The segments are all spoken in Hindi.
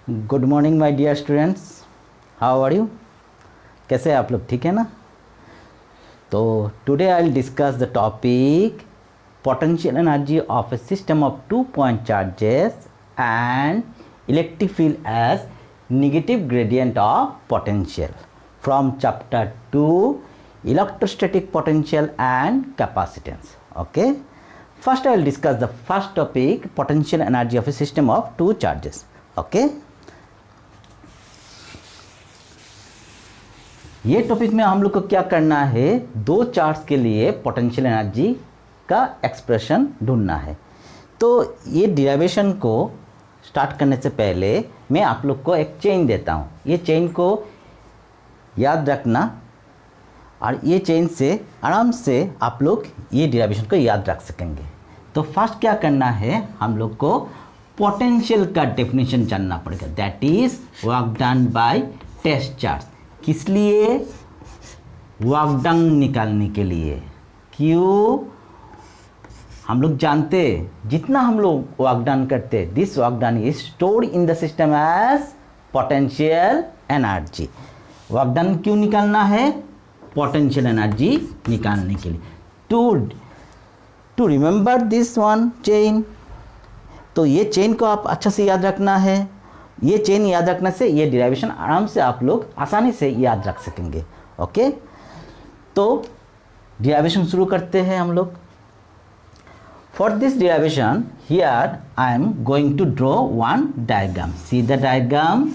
Good morning my dear students, how are you. कैसे हैं आप लोग, ठीक है ना। तो today I will discuss the topic potential energy of a system of 2 point charges and electric field as negative gradient of potential from chapter 2 electrostatic potential and capacitance. Okay, first I will discuss the first topic, potential energy of a system of 2 charges. Okay, ये टॉपिक में हम लोग को क्या करना है, दो चार्ज के लिए पोटेंशियल एनर्जी का एक्सप्रेशन ढूंढना है। तो ये डिराइवेशन को स्टार्ट करने से पहले मैं आप लोग को एक चेन देता हूँ। ये चेन को याद रखना और ये चेन से आराम से आप लोग ये डिराइवेशन को याद रख सकेंगे। तो फर्स्ट क्या करना है, हम लोग को पोटेंशियल का डेफिनेशन जानना पड़ेगा, that is work done by test charge. किस लिए? वर्क डन निकालने के लिए। क्यों? हम लोग जानते जितना हम लोग वर्क डन करते, this work done is stored in the system as potential energy. Work done क्यों निकालना है? पोटेंशियल एनर्जी निकालने के लिए। To remember this one chain, तो ये चेन को आप अच्छा से याद रखना है। ये चेन याद रखने से ये डिराइवेशन आराम से आप लोग आसानी से याद रख सकेंगे। ओके, तो डिराइवेशन शुरू करते हैं हम लोग। For this derivation here I am going to draw one diagram. See the diagram,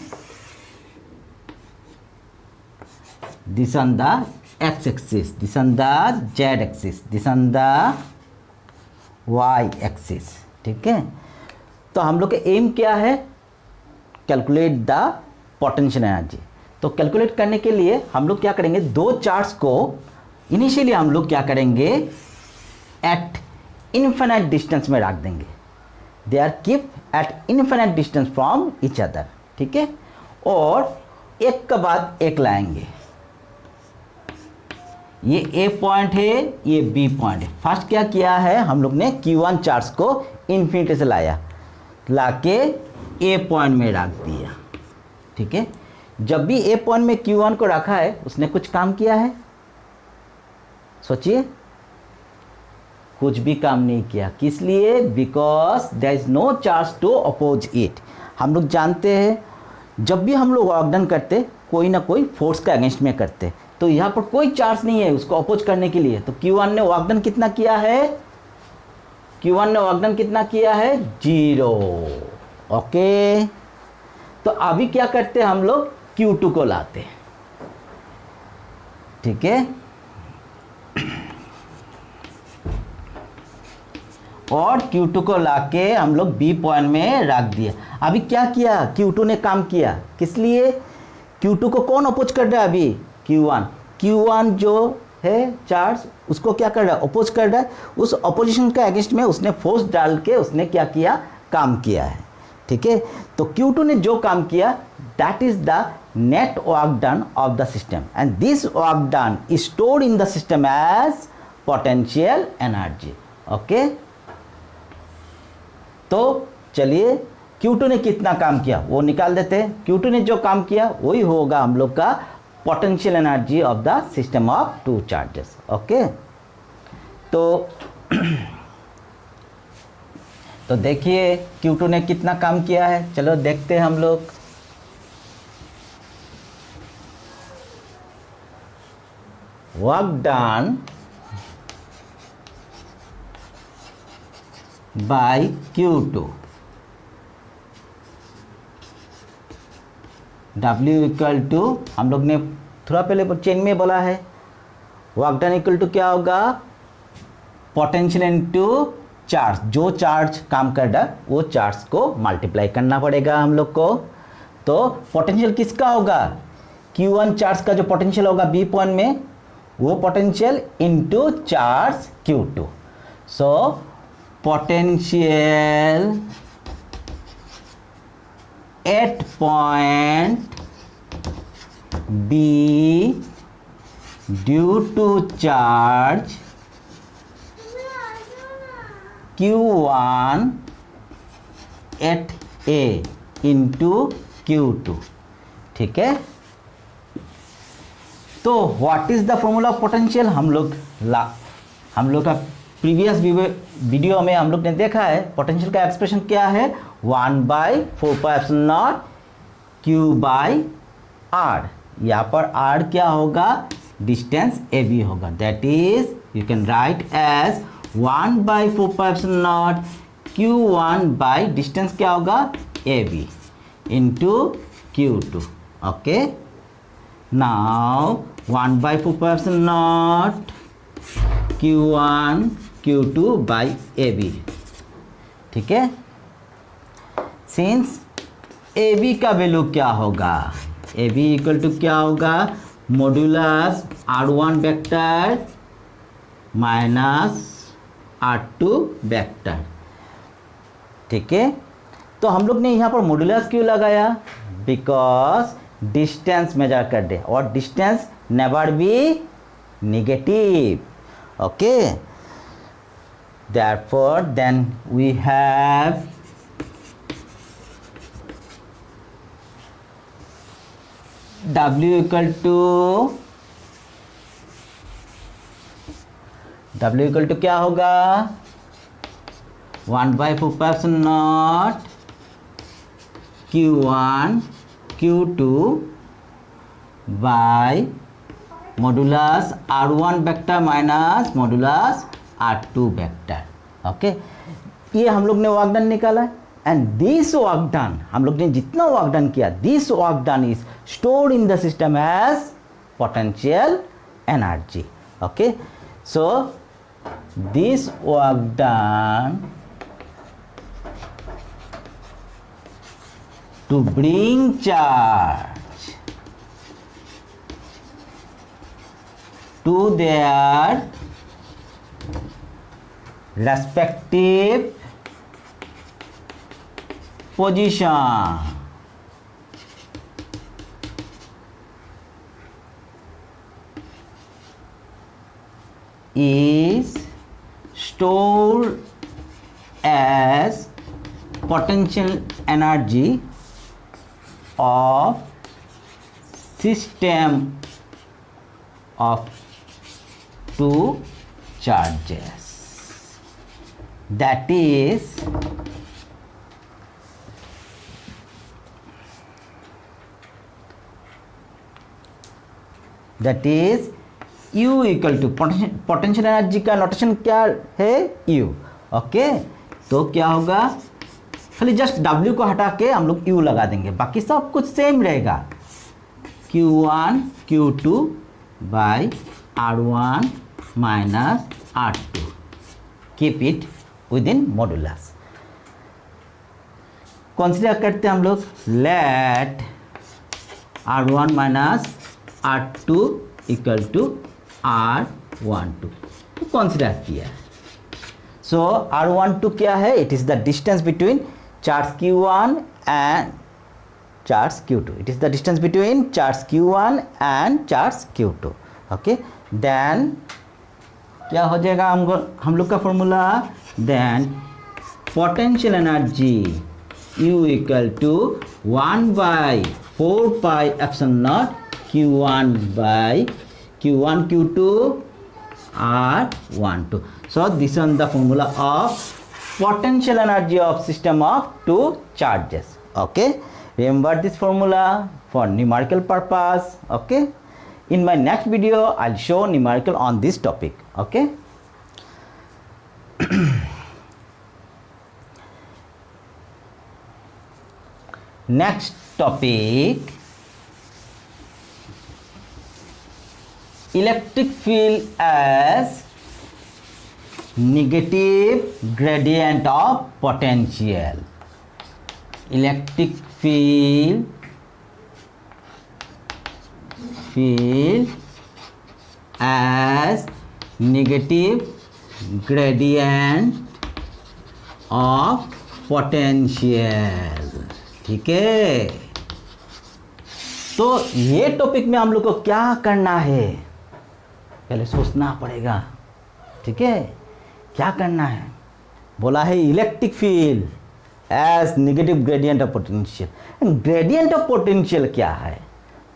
this on the x axis, this on the z axis, this on the y axis। ठीक है, तो हम लोग का एम क्या है? Calculate the potential energy. तो कैलकुलेट करने के लिए हम लोग क्या करेंगे, दो चार्ज को इनिशियली हम लोग क्या करेंगे, एट इन्फिनिट डिस्टेंस में रख देंगे। They are keep at infinite distance from each other. ठीक है, और एक के बाद एक लाएंगे। ये ए पॉइंट है, ये बी पॉइंट है। फर्स्ट क्या किया है, हम लोग ने Q1 चार्ज को इन्फिनिटी से लाया, लाके ए पॉइंट में रख दिया। ठीक है, जब भी ए पॉइंट में Q1 को रखा है उसने कुछ काम किया है? सोचिए, कुछ भी काम नहीं किया। किस लिए? Because there is no charge to oppose it. हम लोग जानते हैं जब भी हम लोग वर्क डन करते कोई ना कोई फोर्स का अगेंस्ट में करते, तो यहाँ पर कोई चार्ज नहीं है उसको अपोज करने के लिए। तो Q1 ने वर्क डन कितना किया है? Q1 ने वर्क डन कितना किया है? 0। ओके, तो अभी क्या करते हैं, हम लोग Q2 को लाते हैं। ठीक है, और Q2 को लाके हम लोग B पॉइंट में रख दिया। अभी क्या किया, Q2 ने काम किया। किस लिए? Q2 को कौन अपोज कर रहा है अभी? Q1 जो है चार्ज, उसको क्या कर रहा है? अपोज कर रहा है। उस अपोजिशन के अगेंस्ट में उसने फोर्स डाल के उसने क्या किया, काम किया है। ठीक है, तो Q2 ने जो काम किया, that is the net work done of the system and this work done is stored in the system as potential energy. Okay, तो चलिए Q2 ने कितना काम किया वो निकाल देते हैं। Q2 ने जो काम किया वही होगा हम लोग का potential energy of the system of 2 charges. Okay, तो देखिए Q2 ने कितना काम किया है, चलो देखते हैं हम लोग। Work done by Q2, W equal to, हम लोग ने थोड़ा पहले चेन में बोला है, वर्क डन इक्वल टू क्या होगा, पोटेंशियल इनटू चार्ज। जो चार्ज काम कर रहा है वो चार्ज को मल्टीप्लाई करना पड़ेगा हम लोग को। तो पोटेंशियल किसका होगा? Q1 चार्ज का जो पोटेंशियल होगा B पॉइंट में, वो potential into charge Q2। So potential at point B due to charge Q1 at A into Q2, ठीक है। तो what is the formula of potential, हम लोग का प्रीवियस वीडियो में हम लोग ने देखा है पोटेंशियल का एक्सप्रेशन क्या है, 1/4πε0 Q/r। यहाँ पर r क्या होगा, डिस्टेंस AB होगा, that is you can write as 1/4πε0 Q1 by distance क्या होगा AB into Q2, okay. Now 1/4πε0 Q1 Q2 by AB, ठीक है। सिंस AB का वैल्यू क्या होगा, AB इक्वल टू क्या होगा, modulus R1 vector minus R2 vector, ठीक है। तो हम लोग ने यहाँ पर मॉड्यूलस क्यों लगाया, बिकॉज डिस्टेंस मेजर कर दे और distance never be negative, okay. therefore then we have W equal to क्या होगा, 1/4πε0 Q1 Q2 by modulus R1 vector minus modulus R2 vector, okay. ये हम लोग ने वर्क डन निकाला, एंड दिस वर्क डन, हम लोग ने जितना वर्क डन किया, this work done is stored in the system as potential energy, okay. So this work done to bring charge to their respective position is stored as potential energy of system of two charges, that is U equal to potential energy का नोटेशन क्या है, U, ओके। तो क्या होगा, खाली जस्ट W को हटा के हम लोग U लगा देंगे, बाकी सब कुछ सेम रहेगा, Q1 Q2 by R1 minus R2, keep it with in modulus. Consider करते हैं हम लोग, late R1 minus R2 equal to R12, तो कंसीडर किया। सो R12 क्या है, it is the distance between charge Q1 and charge Q2, it is the distance between charge Q1 and charge Q2, okay. Then क्या हो जाएगा हम लोग का formula, then potential energy U equal to 1/4πε0 Q1 by Q1 Q2 R12. So this is the formula of potential energy of system of two charges, okay. Remember this formula for numerical purpose, okay. In my next video I'll show numerical on this topic, okay. Next topic, electric field as negative gradient of potential. Electric field as negative gradient of potential, ठीक है। तो ये टॉपिक में हम लोग को क्या करना है, पहले सोचना पड़ेगा, ठीक है। क्या करना है, बोला है electric field as negative gradient of potential. Gradient of potential क्या है?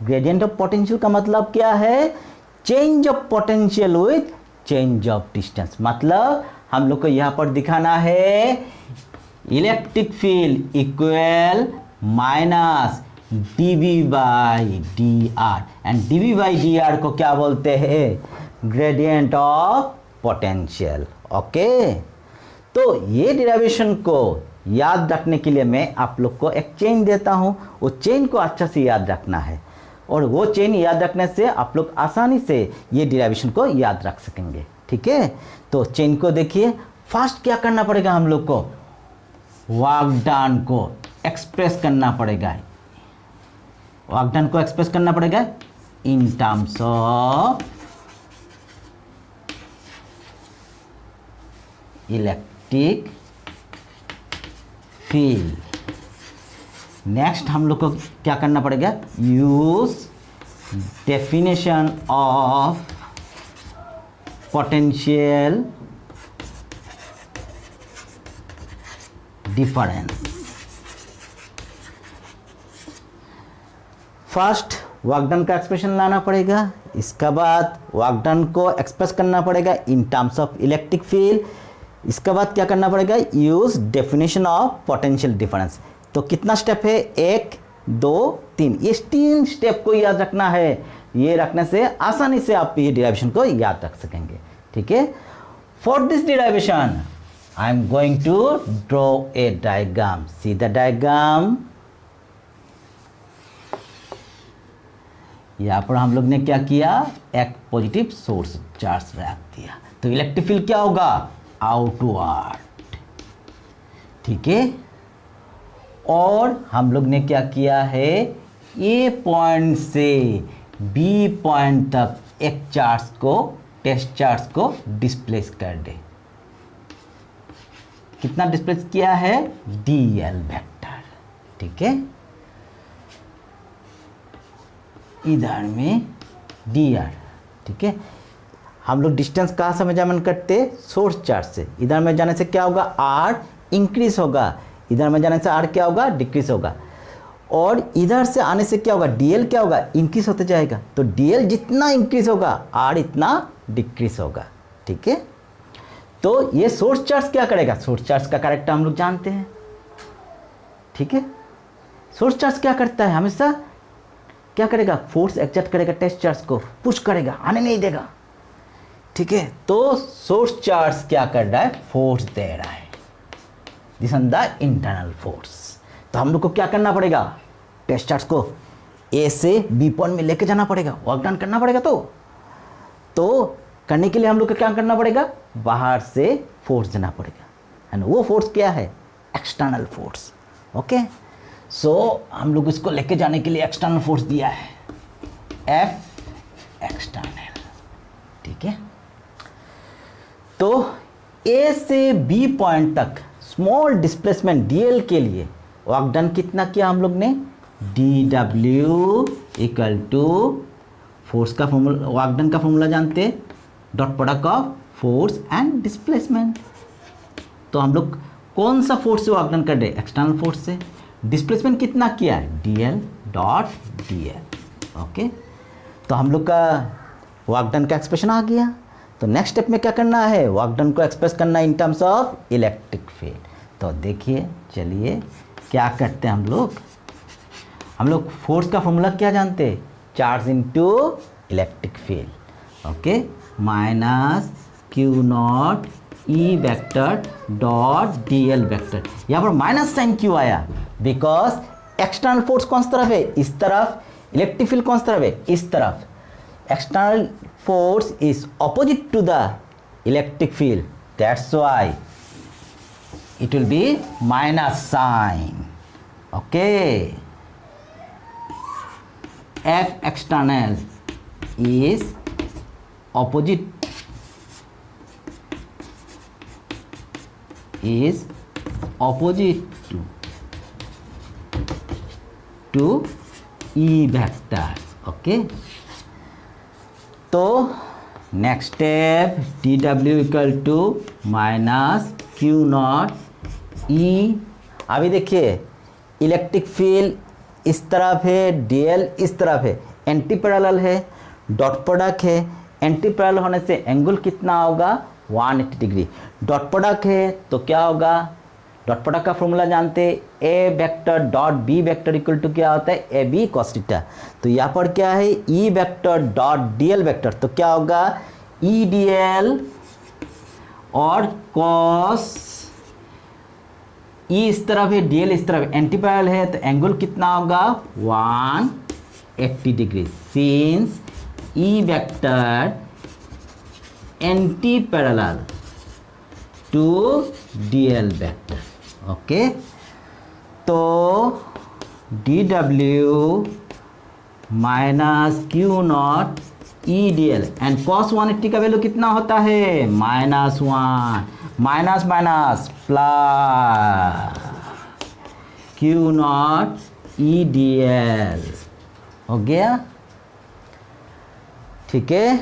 ग्रेडियंट ऑफ पोटेंशियल का मतलब क्या है? Change of potential with change of distance. मतलब हम लोग को यहाँ पर दिखाना है electric field equal minus dV by d r, and dV by d r को क्या बोलते हैं? Gradient of potential. ओके, तो ये डिराइवेशन को याद रखने के लिए मैं आप लोग को एक चेन देता हूँ, वो चेन को अच्छा से याद रखना है, और वो चेन याद रखने से आप लोग आसानी से ये डिराइवेशन को याद रख सकेंगे। ठीक है, तो चेन को देखिए। फर्स्ट क्या करना पड़ेगा हम लोग को? वर्क डन को एक्सप्रेस करना पड़ेगा। वर्क डन को एक्सप्रेस करना पड़ेगा in terms of electric field. Next हम लोग को क्या करना पड़ेगा? Use definition of potential difference. First work done का एक्सप्रेशन लाना पड़ेगा, इसका बाद वर्क डन को एक्सप्रेस करना पड़ेगा in terms of electric field, इसका बाद क्या करना पड़ेगा? Use definition of potential difference. तो कितना स्टेप है? 1 2 3। ये 3 स्टेप को याद रखना है। ये रखने से आसानी से आप ये डिराइवेशन को याद रख सकेंगे। ठीक है, for this derivation I am going to draw a diagram. See the diagram. यहाँ पर हम लोग ने क्या किया? एक पॉजिटिव सोर्स चार्ज रख दिया, तो इलेक्ट्रिक फील्ड क्या होगा? आउटवर्ड। ठीक है, और हम लोग ने क्या किया है? ए पॉइंट से बी पॉइंट तक एक चार्ज को, टेस्ट चार्ज को डिस्प्लेस कर दे। कितना डिस्प्लेस किया है? dl vector. ठीक है, इधर में dr। ठीक है, हम लोग डिस्टेंस कहाँ से मेजरमेंट करते? सोर्स चार्ज से। इधर में जाने से क्या होगा? r इंक्रीज होगा, इधर में जाने से r क्या होगा? डिक्रीज होगा, और इधर से आने से क्या होगा? dl क्या होगा? इंक्रीज होते जाएगा। तो dl जितना इंक्रीज होगा r इतना डिक्रीज होगा। ठीक है, तो ये सोर्स चार्ज क्या करेगा? सोर्स चार्ज का कैरेक्टर हम लोग जानते हैं। ठीक है, सोर्स चार्ज क्या करता है? हमेशा क्या करेगा? फोर्स एक्सर्ट करेगा, टेस्ट चार्ज को पुश करेगा, आने नहीं देगा। ठीक है, तो सोर्स चार्ज क्या कर रहा है? फोर्स दे रहा है, this is the internal force. तो हम लोग को क्या करना पड़ेगा? टेस्ट चार्ज को ए से बी पॉइंट में लेके जाना पड़ेगा, वर्क डन करना पड़ेगा। तो करने के लिए हम लोग को क्या करना पड़ेगा? बाहर से फोर्स देना पड़ेगा, एंड वो फोर्स क्या है? External force. ओके, सो हम लोग इसको लेके जाने के लिए एक्सटर्नल फोर्स दिया है, एफ एक्सटर्नल। ठीक है, तो ए से बी पॉइंट तक स्मॉल डिस्प्लेसमेंट dl के लिए वर्क डन कितना किया हम लोग ने? dw इक्वल टू फोर्स का फॉर्मूला, वर्क डन का फॉर्मूला जानते हैं, dot product of force and displacement. तो हम लोग कौन सा फोर्स से वर्क डन कर रहे? एक्सटर्नल फोर्स से। डिस्प्लेसमेंट कितना किया है? dl dot dl। ओके, तो हम लोग का वर्क डन का एक्सप्रेशन आ गया। तो नेक्स्ट स्टेप में क्या करना है? वर्क डन को एक्सप्रेस करना in terms of electric field. तो देखिए, चलिए क्या करते हैं हम लोग फोर्स का फॉर्मूला क्या जानते हैं? Charge into electric field. Okay, minus q not E vector dot dl vector. यहाँ पर माइनस साइन क्यों आया? बिकॉज एक्सटर्नल फोर्स कौन सी तरफ है? इस तरफ। इलेक्ट्रिक फील्ड कौन सी तरफ है? इस तरफ। External force is opposite to the electric field, that's why it will be minus sign. Okay, F external is opposite to E vector. Okay, तो next step dw equal to minus q not e अभी देखिए इलेक्ट्रिक फील्ड इस तरफ है, डीएल इस तरफ है, एंटी पैरेलल है, डॉट प्रोडक्ट है, एंटी पैरेलल होने से एंगल कितना होगा 180 डिग्री। डॉट प्रोडक्ट है तो क्या होगा, डॉट प्रोडक्ट का फॉर्मूला जानते हैं, a vector dot b vector equal to क्या होता है ए बी कॉस थीटा। तो यहाँ पर क्या है E vector dot DL vector, तो क्या होगा ई डीएल और कॉस ई इस तरफ है, डीएल इस तरफ, एंटी पैरेलल है तो एंगल कितना होगा 180 degree, since e vector anti parallel to d l vector. Okay, तो डी डब्ल्यू minus q not e d l and cos 180 का वैल्यू कितना होता है -1, minus minus plus q not e d l हो गया। ठीक है,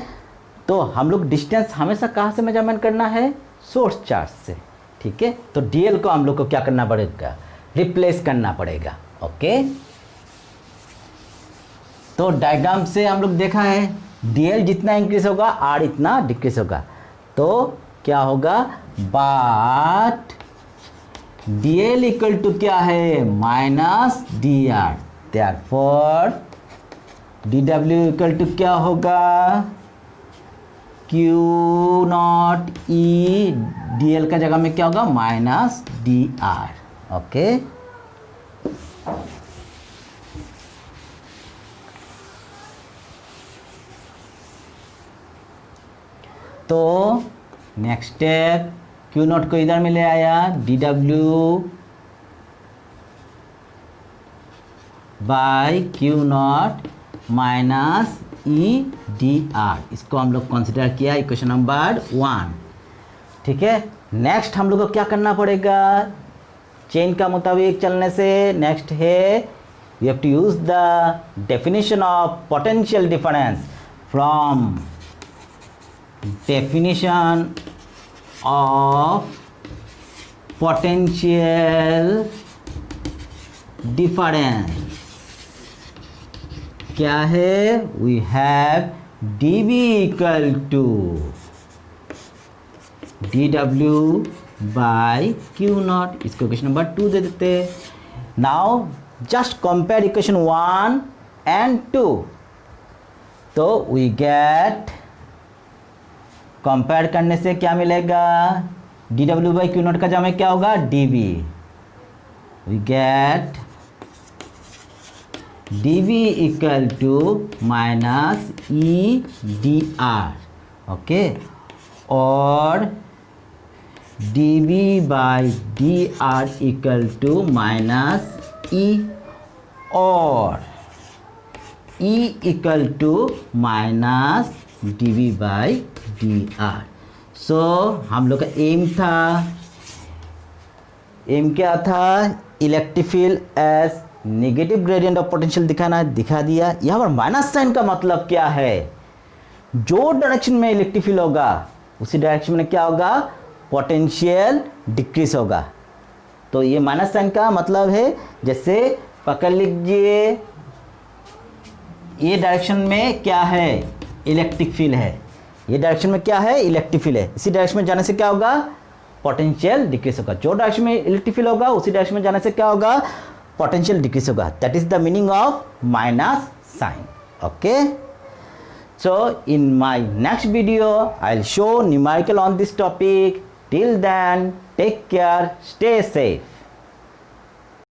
तो हम लोग डिस्टेंस हमेशा कहाँ से मेजरमेंट करना है, सोर्स चार्ज से। ठीक है, तो डीएल को हम लोग को क्या करना पड़ेगा, रिप्लेस करना पड़ेगा। ओके, तो डायग्राम से हम लोग देखा है डीएल जितना इंक्रीज होगा आर इतना डिक्रीज होगा, तो क्या होगा बाट डीएल इक्वल टू क्या है minus d r, therefore d डब्ल्यू इक्वल टू क्या होगा q not e d l का जगह में क्या होगा माइनस डी आर। ओके, तो नेक्स्ट स्टेप क्यू नॉट को इधर में ले आया, डी डब्ल्यू by q naught minus e d r, इसको हम लोग कंसिडर किया इक्वेशन नंबर 1। ठीक है, नेक्स्ट हम लोग को क्या करना पड़ेगा, चेन का मुताबिक चलने से नेक्स्ट है we have to use the definition of potential difference from definition of potential difference क्या है, we have dV equal to dW by Q not, इसको इक्वेशन नंबर 2 दे देते हैं। Now just compare equation 1 and 2, तो we get कंपेयर करने से क्या मिलेगा डी डब्ल्यू बाई क्यू नॉट का जगह में क्या होगा d v, we get d v equal to minus e d r. Okay, और d v by d r equal to minus e, और e equal to minus d v by d r. So हम लोग का एम क्या था, electric field as negative gradient of potential दिखाना, दिखा दिया। यहाँ पर माइनस साइन का मतलब क्या है, जो डायरेक्शन में इलेक्ट्रिक फील्ड होगा उसी डायरेक्शन में क्या होगा पोटेंशियल डिक्रीज होगा। तो ये माइनस साइन का मतलब है, जैसे पकड़ लीजिए ये डायरेक्शन में क्या है इलेक्ट्रिक फील्ड है, ये डायरेक्शन में क्या है इलेक्ट्रिक फील्ड है, इसी डायरेक्शन में जाने से क्या होगा पोटेंशियल डिक्रीज होगा। जो डायरेक्शन में इलेक्ट्रिक फील्ड होगा उसी डायरेक्शन में जाने से क्या होगा पोटेंशियल डिक्रीज होगा। That is the meaning of minus sign. Okay, so in my next video I'll show numerical on this topic. Till then, take care, stay safe.